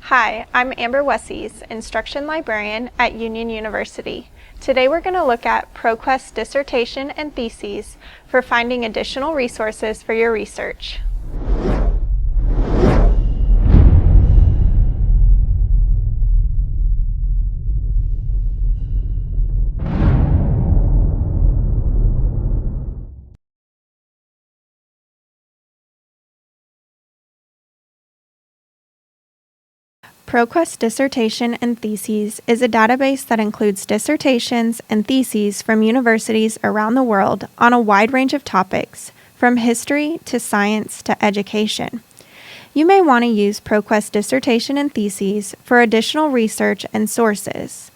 Hi, I'm Amber Wessies, Instruction Librarian at Union University. Today we're going to look at ProQuest Dissertation and Theses for finding additional resources for your research. ProQuest Dissertation and Theses is a database that includes dissertations and theses from universities around the world on a wide range of topics, from history to science to education. You may want to use ProQuest Dissertation and Theses for additional research and sources.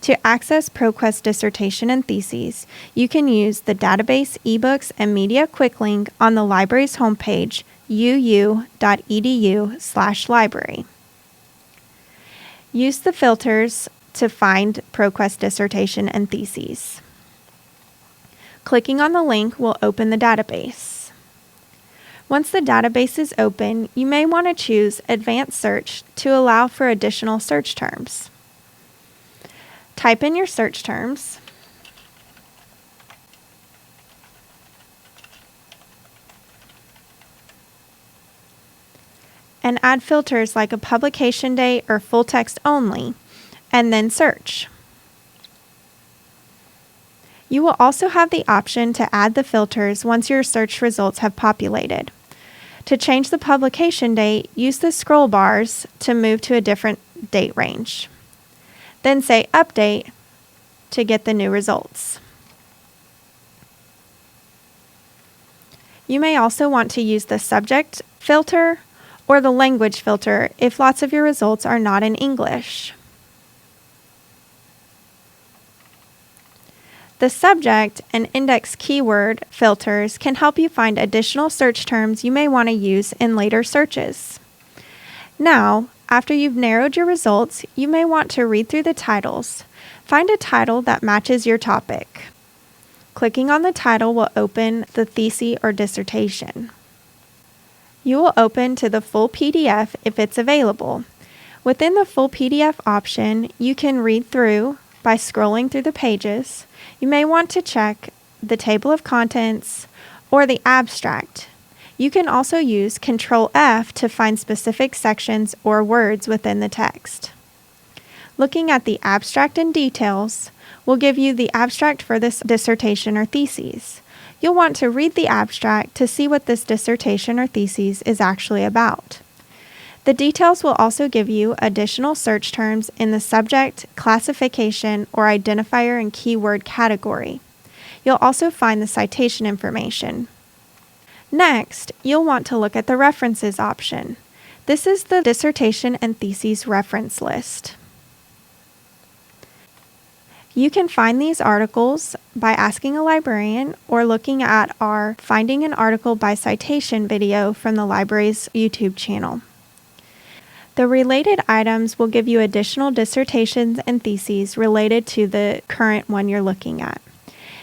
To access ProQuest Dissertation and Theses, you can use the Database, eBooks, and Media quick link on the library's homepage, uu.edu/library. Use the filters to find ProQuest Dissertation and Theses. Clicking on the link will open the database. Once the database is open, you may want to choose Advanced Search to allow for additional search terms. Type in your search terms. And add filters like a publication date or full text only, and then search. You will also have the option to add the filters once your search results have populated. To change the publication date, use the scroll bars to move to a different date range. Then say Update to get the new results. You may also want to use the subject filter or the language filter if lots of your results are not in English. The subject and index keyword filters can help you find additional search terms you may want to use in later searches. Now, after you've narrowed your results, you may want to read through the titles. Find a title that matches your topic. Clicking on the title will open the thesis or dissertation. You will open to the full PDF if it's available. Within the full PDF option, you can read through by scrolling through the pages. You may want to check the table of contents or the abstract. You can also use Control F to find specific sections or words within the text. Looking at the abstract and details will give you the abstract for this dissertation or thesis. You'll want to read the abstract to see what this dissertation or thesis is actually about. The details will also give you additional search terms in the subject, classification, or identifier and keyword category. You'll also find the citation information. Next, you'll want to look at the references option. This is the dissertation and thesis reference list. You can find these articles by asking a librarian or looking at our Finding an Article by Citation video from the library's YouTube channel. The related items will give you additional dissertations and theses related to the current one you're looking at.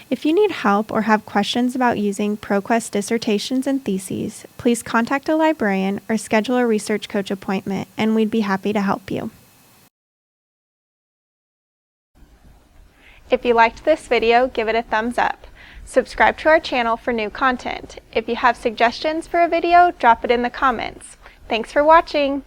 If you need help or have questions about using ProQuest Dissertations and Theses, please contact a librarian or schedule a research coach appointment, and we'd be happy to help you. If you liked this video, give it a thumbs up. Subscribe to our channel for new content. If you have suggestions for a video, drop it in the comments. Thanks for watching!